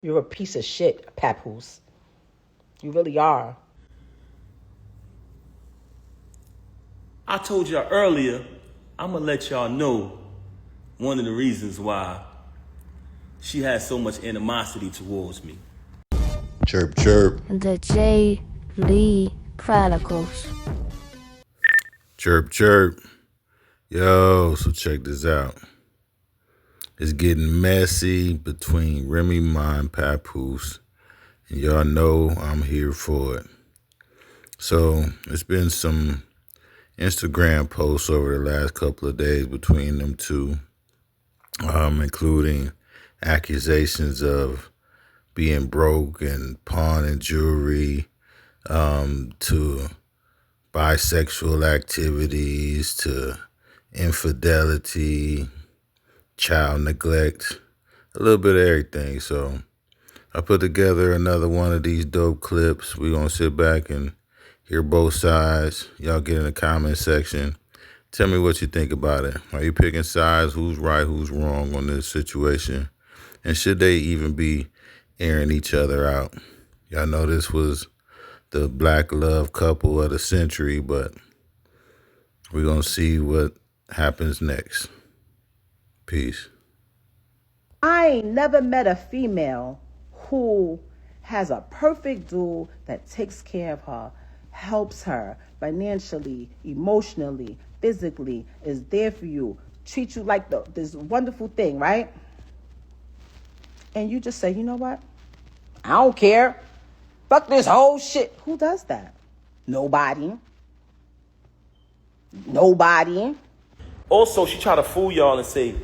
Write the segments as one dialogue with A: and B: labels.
A: You're a piece of shit, Papoose. You really are.
B: I told y'all earlier, I'm gonna let y'all know one of the reasons why she has so much animosity towards me.
C: Chirp, chirp.
D: The J. Lee Chronicles.
C: Chirp, chirp. Yo, so check this out. It's getting messy between Remy and Papoose, and y'all know I'm here for it. So it's been some Instagram posts over the last couple of days between them two, including accusations of being broke and pawning jewelry, to bisexual activities, to infidelity, child neglect, a little bit of everything. So I put together another one of these dope clips. We're going to sit back and hear both sides. Y'all get in the comment section. Tell me what you think about it. Are you picking sides? Who's right, who's wrong on this situation? And should they even be airing each other out? Y'all know this was the black love couple of the century, but we're going to see what happens next. Peace.
A: I ain't never met a female who has a perfect dude that takes care of her, helps her financially, emotionally, physically, is there for you, treats you like this wonderful thing, right? And you just say, you know what? I don't care. Fuck this whole shit. Who does that? Nobody.
B: Also, she tried to fool y'all and say,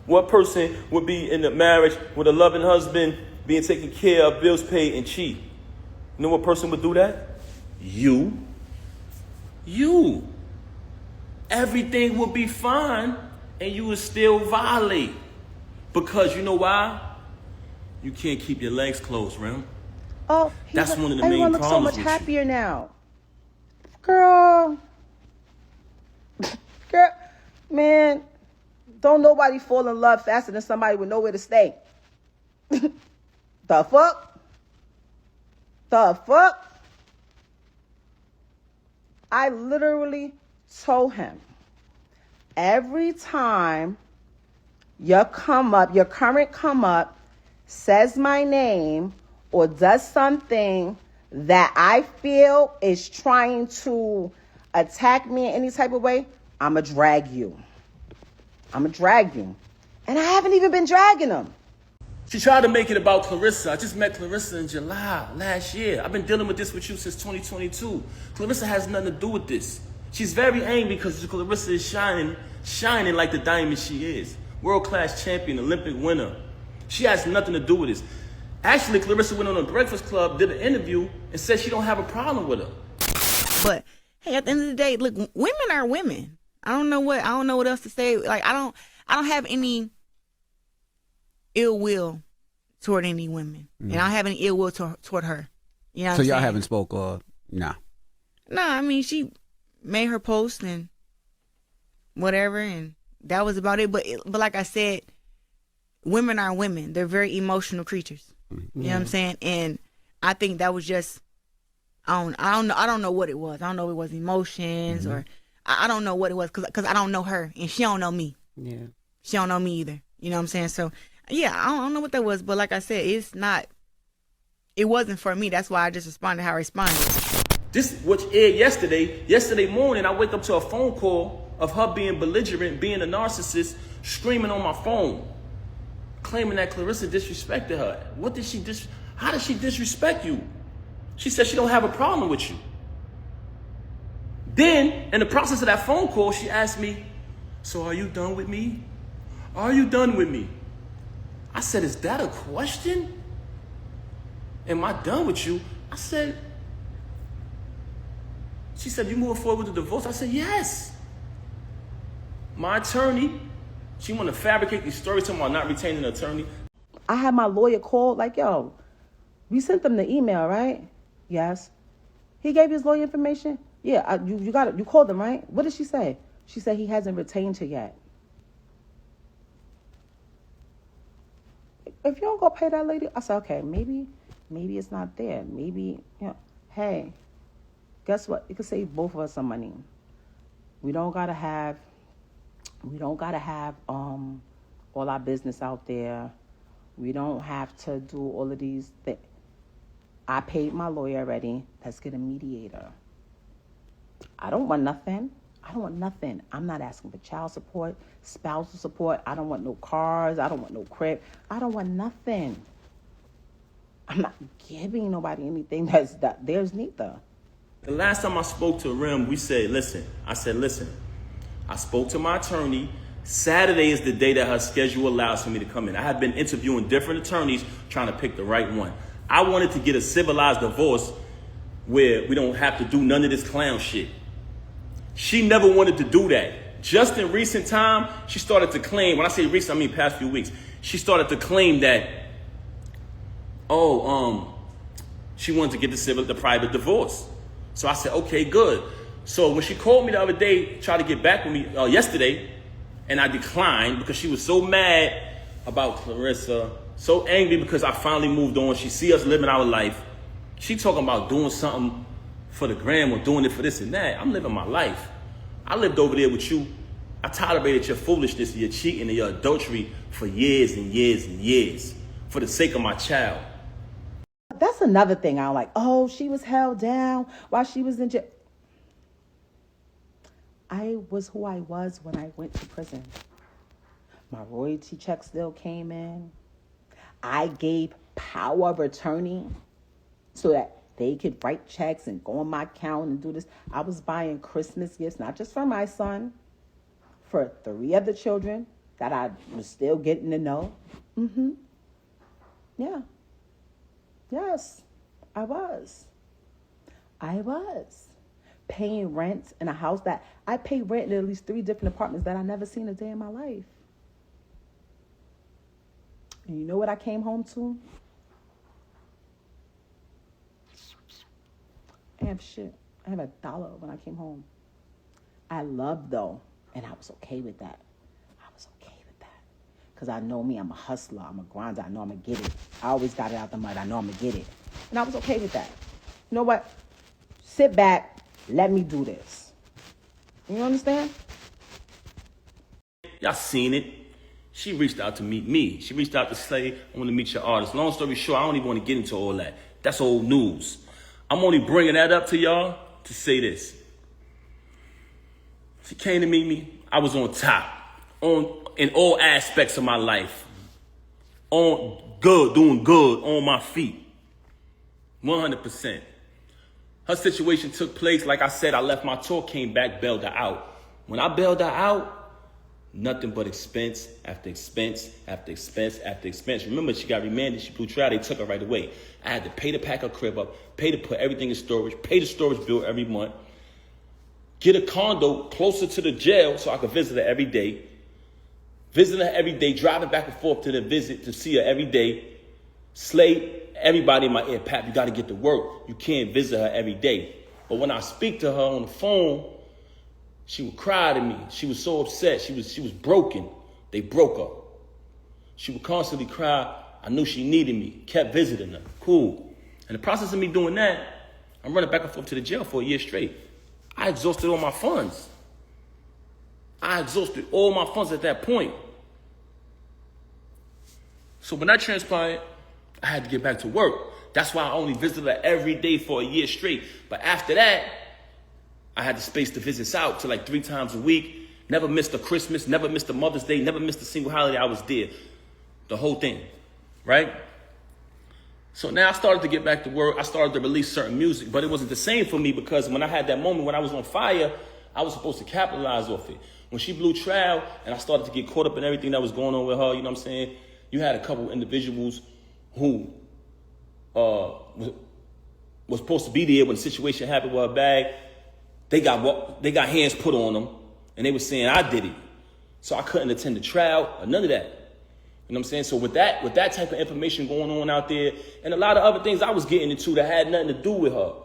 B: what person would be in a marriage with a loving husband, being taken care of, bills paid, and cheat? You know what person would do that? You. Everything would be fine, and you would still violate. Because you know why? You can't keep your legs closed, Rem.
A: Oh,
B: that's one of the main
A: everyone looks so
B: problems
A: much
B: with
A: happier now. Girl, man, don't nobody fall in love faster than somebody with nowhere to stay. The fuck? I literally told him, every time your current come up says my name or does something that I feel is trying to attack me in any type of way, I'ma drag you. And I haven't even been dragging them.
B: She tried to make it about Clarissa. I just met Clarissa in July last year. I've been dealing with this with you since 2022. Clarissa has nothing to do with this. She's very angry because Clarissa is shining like the diamond she is. World-class champion, Olympic winner. She has nothing to do with this. Actually, Clarissa went on a Breakfast Club, did an interview, and said she don't have a problem with her.
E: But hey, at the end of the day, look, women are women. I don't know what else to say. Like I don't have any ill will toward any women, and I don't have any ill will toward her. You know. So y'all haven't spoke? Nah. No, I mean she made her post and whatever, and that was about it. But like I said, women are women. They're very emotional creatures. You know what I'm saying? And I think that was just I don't know what it was. I don't know if it was emotions or I don't know what it was because I don't know her and she don't know me. Yeah, she don't know me either. You know what I'm saying? So yeah, I don't know what that was, but like I said, it wasn't for me. That's why I just responded how I responded.
B: This which aired yesterday. Yesterday morning, I wake up to a phone call of her being belligerent, being a narcissist, screaming on my phone, claiming that Clarissa disrespected her. How did she disrespect you? She said she don't have a problem with you. Then, in the process of that phone call, she asked me, so are you done with me? Are you done with me? I said, is that a question? Am I done with you? I said, she said, you moving forward with the divorce? I said, yes. My attorney, she want to fabricate these stories talking about not retaining an attorney.
A: I had my lawyer call, like, yo, we sent them the email, right? Yes. He gave his lawyer information? Yeah, you got it. You called him, right? What did she say? She said he hasn't retained her yet. if you don't go pay that lady, I said, okay, maybe it's not there. Maybe, hey, guess what? It could save both of us some money. We don't gotta have all our business out there. We don't have to do all of these things. I paid my lawyer already. Let's get a mediator. I don't want nothing. I'm not asking for child support, spousal support. I don't want no cars. I don't want no crib. I don't want nothing. I'm not giving nobody anything that there's neither.
B: The last time I spoke to Rem, I said, listen, I spoke to my attorney. Saturday is the day that her schedule allows for me to come in. I have been interviewing different attorneys trying to pick the right one. I wanted to get a civilized divorce where we don't have to do none of this clown shit. She never wanted to do that. Just in recent time, she started to claim, when I say recent, I mean past few weeks, she started to claim that, she wanted to get the private divorce. So I said, okay, good. So when she called me the other day, tried to get back with me yesterday, and I declined because she was so mad about Clarissa, so angry because I finally moved on. She see us living our life. She talking about doing something for the gram or doing it for this and that. I'm living my life. I lived over there with you. I tolerated your foolishness and your cheating and your adultery for years and years and years for the sake of my child.
A: That's another thing I don't like. Oh, she was held down while she was in jail. I was who I was when I went to prison. My royalty check still came in. I gave power of attorney so that they could write checks and go on my account and do this. I was buying Christmas gifts, not just for my son, for 3 other children that I was still getting to know. Yeah. Yes, I was. Paying rent in a house that I paid rent in at least 3 different apartments that I never seen a day in my life. And you know what I came home to? I have shit. I have $1 when I came home. I loved though, and I was okay with that. Because I know me, I'm a hustler, I'm a grinder, I know I'm going to get it. I always got it out the mud, I know I'm going to get it. And I was okay with that. You know what? Sit back, let me do this. You understand?
B: Y'all seen it. She reached out to meet me. She reached out to say, I want to meet your artist. Long story short, I don't even want to get into all that. That's old news. I'm only bringing that up to y'all to say this. She came to meet me. I was on top. In all aspects of my life. Doing good on my feet. 100%. Her situation took place. Like I said, I left my tour, came back, bailed her out. When I bailed her out, nothing but expense after expense after expense after expense. Remember, she got remanded. She blew trial. They took her right away. I had to pay to pack her crib up, pay to put everything in storage, pay the storage bill every month, get a condo closer to the jail so I could visit her every day. Visiting her every day, driving back and forth to the visit to see her every day. Slay everybody in my ear, Pap, you got to get to work. You can't visit her every day. But when I speak to her on the phone, she would cry to me. She was so upset. She was broken. They broke her. She would constantly cry. I knew she needed me. Kept visiting her. Cool. In the process of me doing that, I'm running back and forth to the jail for a year straight. I exhausted all my funds. at that point. So when that transpired, I had to get back to work. That's why I only visited her every day for a year straight. But after that, I had the space to visit out to like 3 times a week. Never missed a Christmas, never missed a Mother's Day, never missed a single holiday. I was there. The whole thing, right? So now I started to get back to work. I started to release certain music, but it wasn't the same for me because when I had that moment when I was on fire, I was supposed to capitalize off it. When she blew trial and I started to get caught up in everything that was going on with her, you know what I'm saying? You had a couple individuals who was supposed to be there when the situation happened with her bag. They got hands put on them, and they were saying I did it. So I couldn't attend the trial or none of that. You know what I'm saying? So with that type of information going on out there, and a lot of other things I was getting into that had nothing to do with her. You know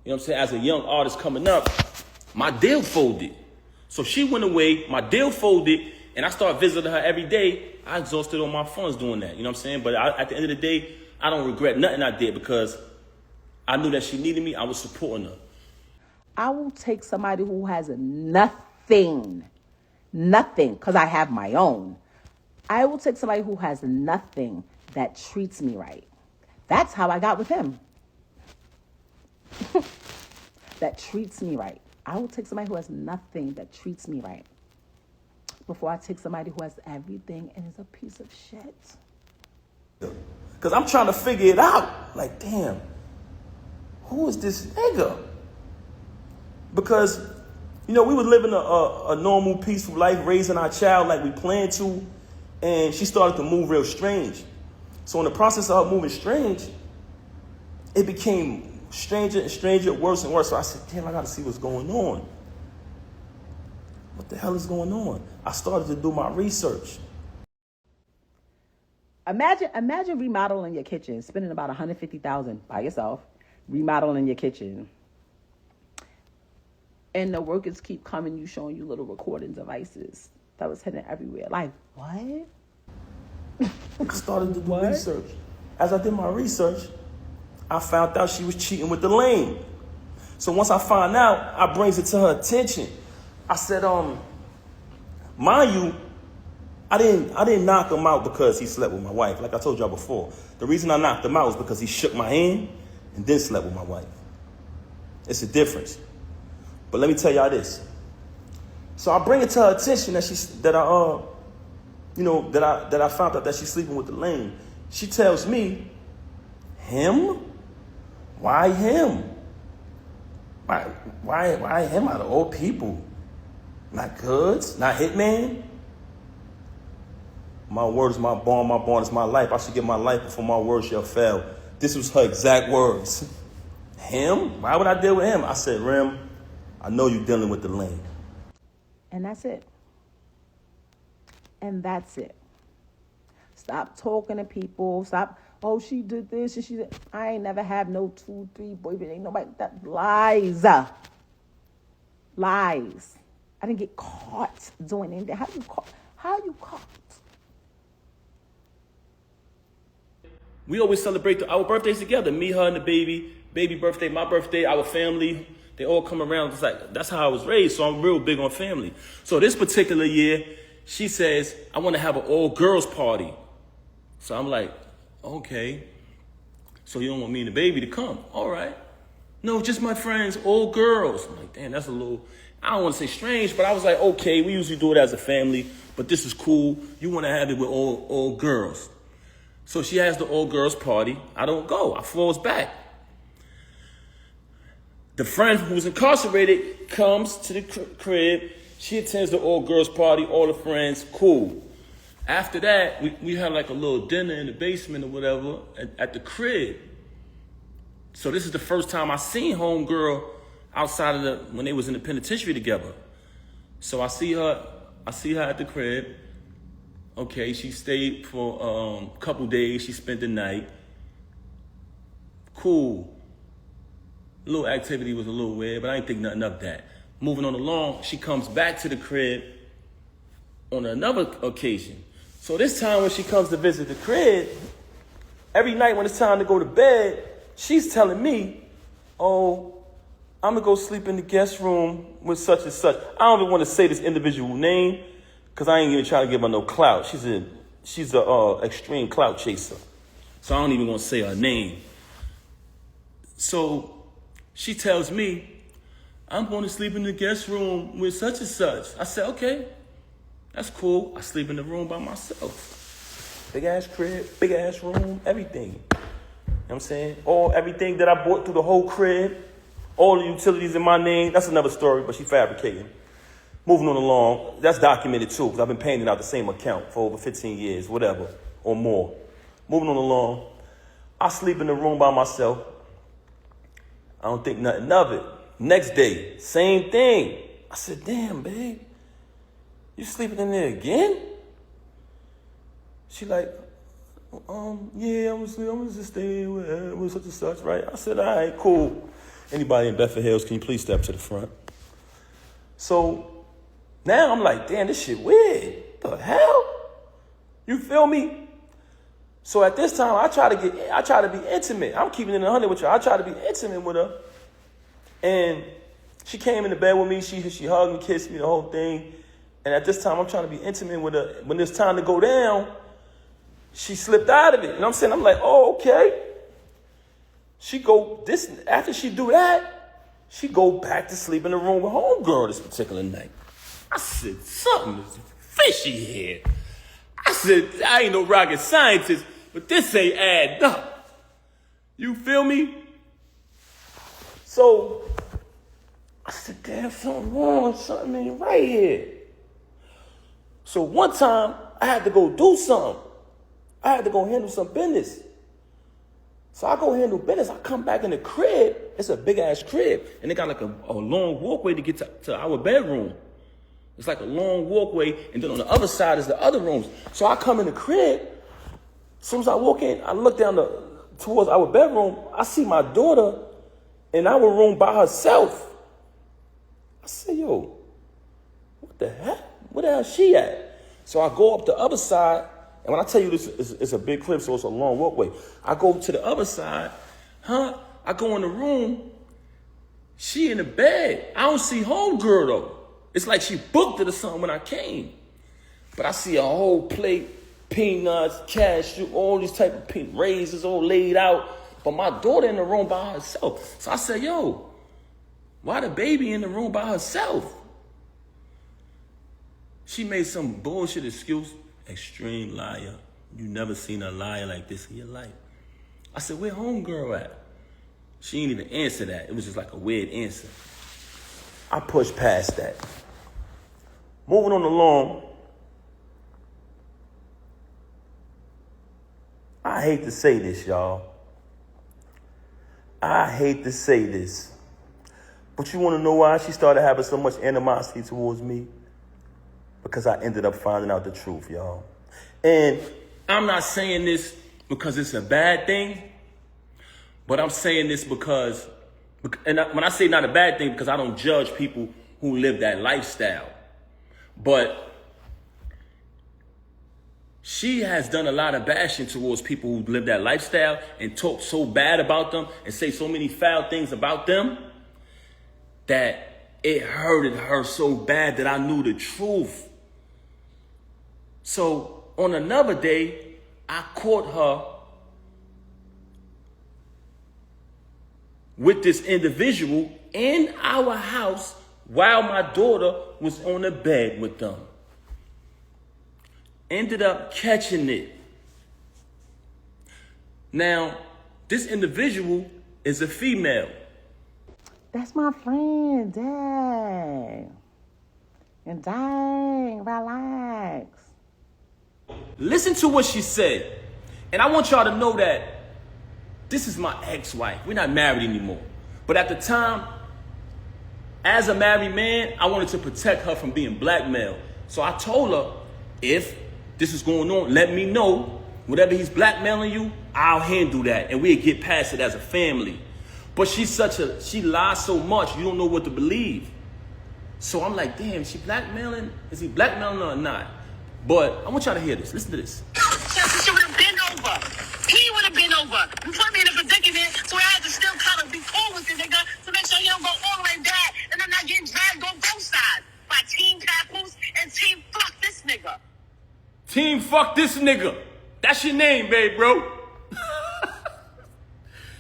B: what I'm saying? As a young artist coming up, my deal folded. So she went away, my deal folded, and I start visiting her every day, I exhausted all my funds doing that. You know what I'm saying? But at the end of the day, I don't regret nothing I did because I knew that she needed me. I was supporting her.
A: I will take somebody who has nothing, because I have my own. I will take somebody who has nothing that treats me right. That's how I got with him. That treats me right. I will take somebody who has nothing that treats me right before I take somebody who has everything and is a piece of shit.
B: Because I'm trying to figure it out. Like, damn, who is this nigga? Because, you know, we were living a normal, peaceful life, raising our child like we planned to, and she started to move real strange. So in the process of her moving strange, it became stranger and stranger, worse and worse. So I said, damn, I got to see what's going on. What the hell is going on? I started to do my research.
A: Imagine remodeling your kitchen, spending about $150,000 by yourself, remodeling your kitchen. And the workers keep coming, you showing you little recording devices that was hidden everywhere. Like, what?
B: I started to do research. As I did my research, I found out she was cheating with the lame. So once I find out, I brings it to her attention. I said, mind you, I didn't knock him out because he slept with my wife. Like I told y'all before, the reason I knocked him out was because he shook my hand and then slept with my wife. It's a difference. But let me tell y'all this. So I bring it to her attention that I found out that she's sleeping with the lame. She tells me, him? Why him? Why him out of all people? Not Goods? Not Hitman? My word is my bond is my life. I should give my life before my word shall fail. This was her exact words. Him? Why would I deal with him? I said, Rem, I know you're dealing with the lame.
A: And that's it. And that's it. Stop talking to people. Stop, oh, she did this and she did. I ain't never have no 2, 3 boyfriend. Ain't nobody. That lies. Lies. I didn't get caught doing anything. How you caught?
B: We always celebrate our birthdays together. Me, her, and the baby birthday, my birthday, our family. They all come around. It's like, that's how I was raised. So I'm real big on family. So this particular year, she says, I want to have an all-girls party. So I'm like, okay. So you don't want me and the baby to come? All right. No, just my friends, all girls. I'm like, damn, that's a little, I don't want to say strange, but I was like, okay, we usually do it as a family, but this is cool. You want to have it with all girls. So she has the all-girls party. I don't go. I falls back. The friend who's incarcerated comes to the crib. She attends the all-girls party, all the friends, cool. After that, we had like a little dinner in the basement or whatever at the crib. So this is the first time I seen homegirl outside of when they was in the penitentiary together. So I see her at the crib. Okay, she stayed for a couple days. She spent the night. Cool. A little activity was a little weird, but I didn't think nothing of that. Moving on along, she comes back to the crib on another occasion. So this time when she comes to visit the crib, every night when it's time to go to bed, she's telling me, oh, I'm going to go sleep in the guest room with such and such. I don't even want to say this individual name because I ain't even trying to give her no clout. She's a extreme clout chaser. So I don't even want to say her name. So she tells me, I'm going to sleep in the guest room with such and such. I said, okay, that's cool. I sleep in the room by myself. Big ass crib, big ass room, everything. You know what I'm saying? Everything that I bought through the whole crib, all the utilities in my name. That's another story, but she fabricating. Moving on along, that's documented too, because I've been paying it out the same account for over 15 years, whatever, or more. Moving on along, I sleep in the room by myself. I don't think nothing of it. Next day, same thing. I said, damn, babe, you sleeping in there again? She like, yeah, I'm gonna just stay with such and such, right? I said, all right, cool. Anybody in Bedford Hills, can you please step to the front? So now I'm like, damn, this shit weird. the hell? You feel me? So at this time, I try to be intimate. I'm keeping it 100 with you. I try to be intimate with her. And she came in the bed with me. She hugged and kissed me, the whole thing. And at this time, I'm trying to be intimate with her. When it's time to go down, she slipped out of it. You know what I'm saying? I'm like, oh, okay. After she do that, she go back to sleep in the room with homegirl this particular night. I said, something is fishy here. I said, I ain't no rocket scientist, but this ain't adding up. You feel me? So I said, damn, something wrong, something ain't right here. So one time, I had to go do something. I had to go handle some business. So I go handle business. I come back in the crib. It's a big-ass crib. And they got like a long walkway to get to our bedroom. It's like a long walkway. And then on the other side is the other rooms. So I come in the crib. As soon as I walk in, I look down towards our bedroom. I see my daughter in our room by herself. I say, yo, what the heck? Where the hell is she at? So I go up the other side. And when I tell you this, it's a big crib, so it's a long walkway. I go to the other side. I go in the room. She in the bed. I don't see homegirl, though. It's like she booked it or something when I came. But I see a whole plate, peanuts, cashew, all these type of raisins all laid out. But my daughter in the room by herself. So I said, yo, why the baby in the room by herself? She made some bullshit excuse. Extreme liar. You never seen a liar like this in your life. I said, where homegirl at? She didn't even answer that. It was just like a weird answer. I pushed past that. Moving on along. I hate to say this, y'all. I hate to say this. But you want to know why she started having so much animosity towards me? Because I ended up finding out the truth, y'all. And I'm not saying this because it's a bad thing, but I'm saying this because, when I say not a bad thing, because I don't judge people who live that lifestyle. But she has done a lot of bashing towards people who live that lifestyle and talk so bad about them and say so many foul things about them that it hurted her so bad that I knew the truth. So on another day, I caught her with this individual in our house while my daughter was on the bed with them. Ended up catching it. Now, this individual is a female.
A: That's my friend, dang. And dang, relax.
B: Listen to what she said. And I want y'all to know that this is my ex-wife. We're not married anymore. But at the time, as a married man, I wanted to protect her from being blackmailed. So I told her, if this is going on, let me know. Whatever he's blackmailing you, I'll handle that. And we'll get past it as a family. But she lies so much, you don't know what to believe. So I'm like, damn, is she blackmailing? Is he blackmailing her or not? But I want y'all to hear this. Listen to this.
F: She would have been over. He would have been over. You put me in a predicament, so I had to still kind of be cool with this nigga to make sure he don't go all the way back and I'm not getting dragged on both sides by Team Papoose and Team Fuck This Nigga.
B: Team Fuck This Nigga. That's your name, babe, bro.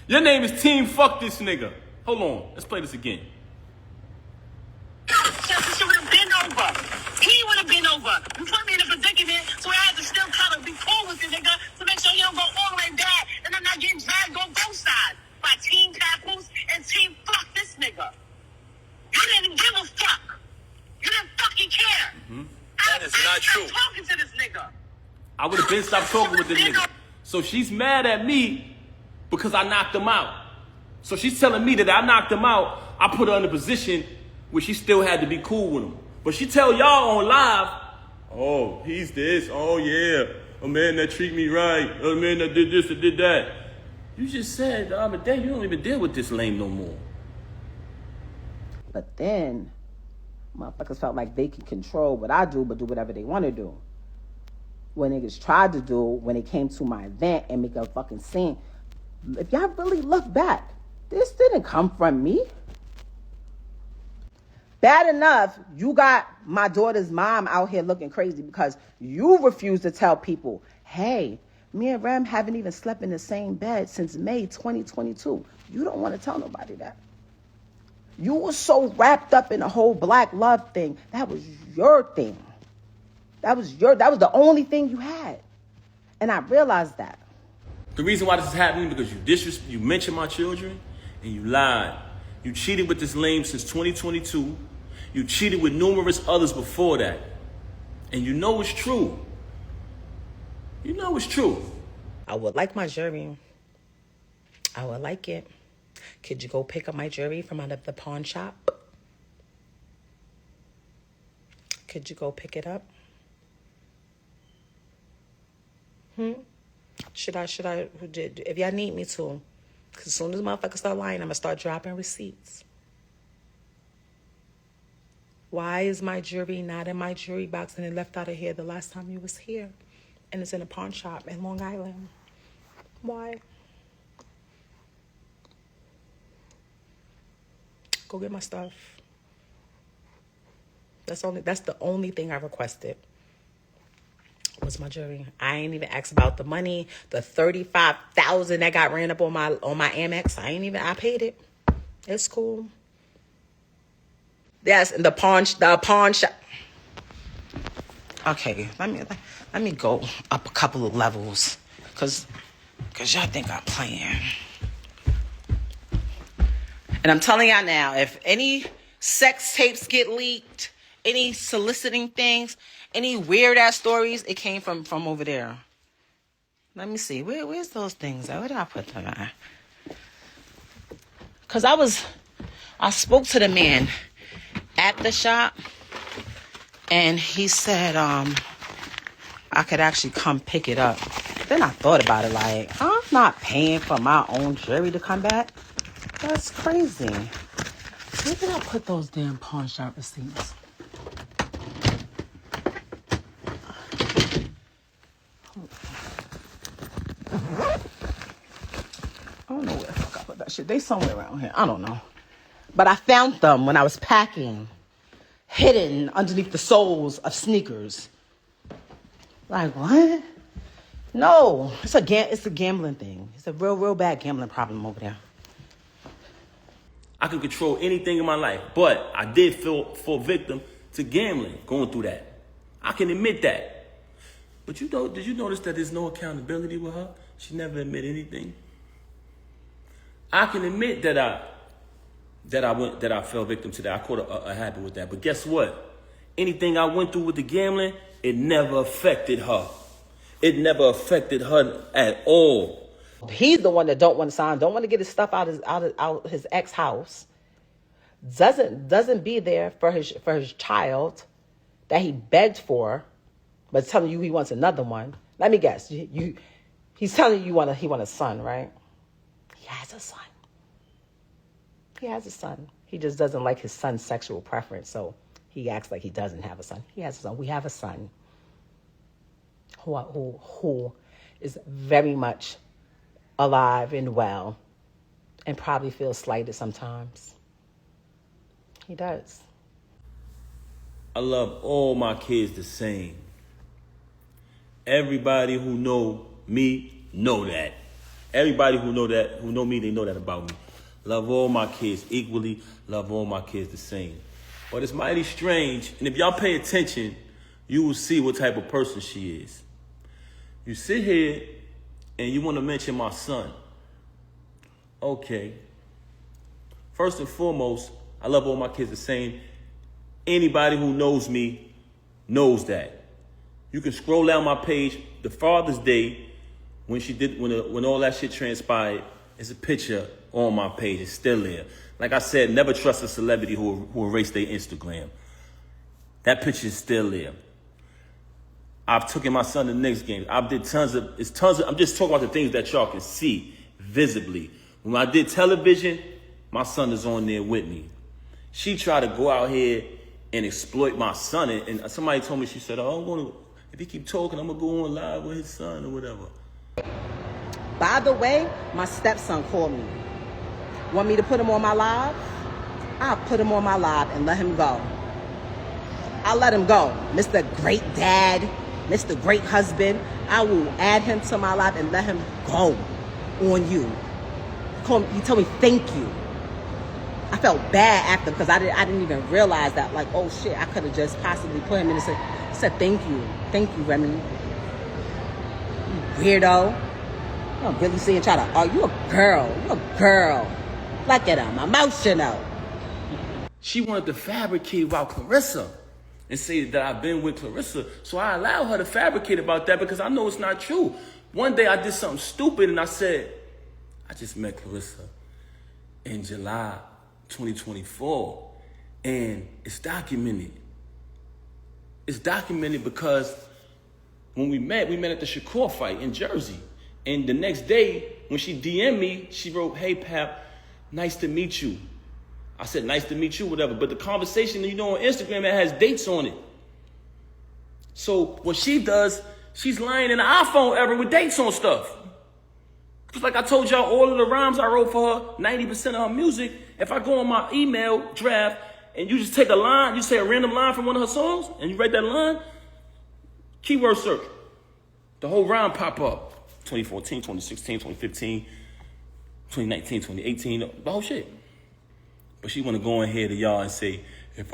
B: Your name is Team Fuck This Nigga. Hold on. Let's play this again.
F: She would have been over. He would have been over. You put me in a predicament, so I had to still kind of be cool with this nigga to make sure he don't go all the way back and I'm not getting dragged on both sides by Team Papoose and Team Fuck This Nigga. You didn't give a fuck. You didn't fucking care.
B: Mm-hmm.
F: That is not true. Talking to this nigga.
B: I would have been stopped talking with this nigga. So she's mad at me because I knocked him out. So she's telling me that I knocked him out. I put her in a position where she still had to be cool with him. But she tell y'all on live, oh, he's this. Oh, yeah. A man that treat me right. A man that did this and did that. You just said the other day you don't even deal with this lame no more.
A: But then, motherfuckers felt like they can control what I do, but do whatever they want to do. what niggas tried to do when it came to my event and make a fucking scene. If y'all really look back, this didn't come from me. Bad enough, you got my daughter's mom out here looking crazy because you refuse to tell people, hey, me and Rem haven't even slept in the same bed since May 2022. You don't want to tell nobody that. You were so wrapped up in the whole black love thing. That was your thing. That was the only thing you had. And I realized that.
B: The reason why this is happening because you mentioned my children and you lied. You cheated with this lame since 2022. You cheated with numerous others before that. And you know it's true. You know it's true.
G: I would like my jewelry. I would like it. Could you go pick up my jewelry from out of the pawn shop? Could you go pick it up? Should I, if y'all need me to, because as soon as motherfuckers start lying, I'm going to start dropping receipts. Why is my jewelry not in my jewelry box and it left out of here the last time you was here? And it's in a pawn shop in Long Island. Why? Go get my stuff. That's the only thing I requested. Was my jewelry. I ain't even asked about the money, the $35,000 that got ran up on my Amex. I paid it. It's cool. Yes, the pawn shop. Okay, let me go up a couple of levels, cause y'all think I'm playing. And I'm telling y'all now, if any sex tapes get leaked, any soliciting things, any weird ass stories, it came from over there. Let me see. Where's those things at? Where did I put them at? Cause I spoke to the man at the shop, and he said I could actually come pick it up. Then I thought about it, like, I'm not paying for my own jewelry to come back. That's crazy. Where did I put those damn pawn shop receipts? I don't know where the fuck I put that shit. They somewhere around here. I don't know. But I found them when I was packing, hidden underneath the soles of sneakers. Like, what? No, it's a gambling thing. It's a real bad gambling problem over there.
B: I can control anything in my life, but I did fall victim to gambling, going through that. I can admit that. But did you notice that there's no accountability with her? She never admit anything. I can admit that I fell victim to that. I caught a habit with that. But guess what? Anything I went through with the gambling, it never affected her. It never affected her at all.
G: He's the one that don't want to sign, don't want to get his stuff out his ex house. Doesn't be there for his child that he begged for, but telling you he wants another one. Let me guess. He's telling you he want a son, right? He has a son. He has a son. He just doesn't like his son's sexual preference, so he acts like he doesn't have a son. He has a son. We have a son who is very much alive and well and probably feels slighted sometimes. He does.
B: I love all my kids the same. Everybody who know me know that. Everybody who know me, they know that about me. Love all my kids equally, love all my kids the same. But it's mighty strange, and if y'all pay attention, you will see what type of person she is. You sit here and you want to mention my son. Okay. First and foremost, I love all my kids the same. Anybody who knows me knows that. You can scroll down my page, the Father's Day, when all that shit transpired, it's a picture on my page. It's still there. Like I said, never trust a celebrity who erased their Instagram. That picture is still there. I've taken my son to the Knicks game. I'm just talking about the things that y'all can see visibly. When I did television, my son is on there with me. She tried to go out here and exploit my son. And somebody told me, she said, oh, If he keep talking, I'm gonna go on live with his son or whatever.
G: By the way, my stepson called me. Want me to put him on my live? I'll put him on my live and let him go. I'll let him go. Mr. Great Dad, Mr. Great Husband. I will add him to my live and let him go on you. He told me thank you. I felt bad after because I didn't even realize that, like, oh shit, I could have just possibly put him in and said thank you. Thank you, Remy. You weirdo. I'm really seeing try to, oh, you a girl. You a girl. Look at him, emotional.
B: She wanted to fabricate about Clarissa and say that I've been with Clarissa. So I allowed her to fabricate about that because I know it's not true. One day I did something stupid and I said, I just met Clarissa in July 2024. And it's documented. It's documented because when we met at the Shakur fight in Jersey. And the next day, when she DM'd me, she wrote, hey, Pap, nice to meet you. I said, nice to meet you, whatever. But the conversation, you know, on Instagram, it has dates on it. So what she does, she's lying in the iPhone era with dates on stuff. Just like I told y'all, all of the rhymes I wrote for her, 90% of her music, if I go on my email draft and you just take a line, you say a random line from one of her songs, and you write that line, keyword search, the whole rhyme pop up. 2014, 2016, 2015, 2019, 2018, the whole shit. But she want to go in here to y'all and say, if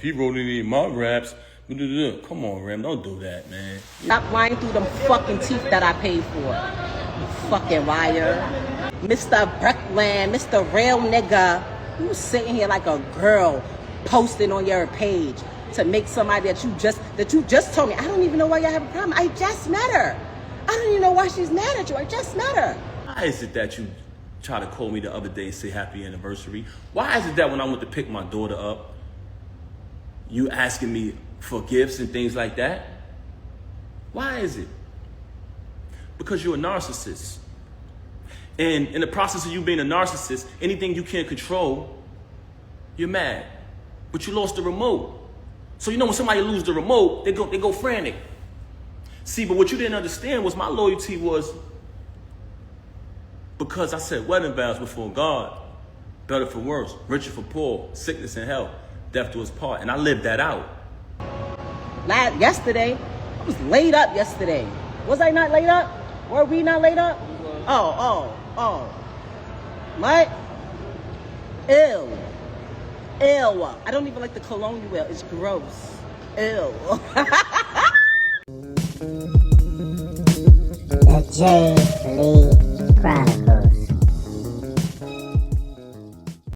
B: he wrote any of my raps, come on, Rem, don't do that, man.
G: Stop lying through them fucking teeth that I paid for. You fucking liar. Mr. Breckland, Mr. Real Nigga, you sitting here like a girl posting on your page to make somebody that you just told me. I don't even know why y'all have a problem. I just met her. I don't even know why she's mad at you. I just met her.
B: Why is it that you try to call me the other day and say happy anniversary? Why is it that when I went to pick my daughter up, you asking me for gifts and things like that? Why is it? Because you're a narcissist. And in the process of you being a narcissist, anything you can't control, you're mad. But you lost the remote. So you know when somebody loses the remote, they go frantic. See, but what you didn't understand was my loyalty was because I said wedding vows before God, better for worse, richer for poor, sickness and health, death to his part. And I lived that out.
G: Yesterday, I was laid up yesterday. Was I not laid up? Were we not laid up? Oh. What? Ew. I don't even like the cologne you wear. It's gross. Ew.
D: The J. Lee Chronicles.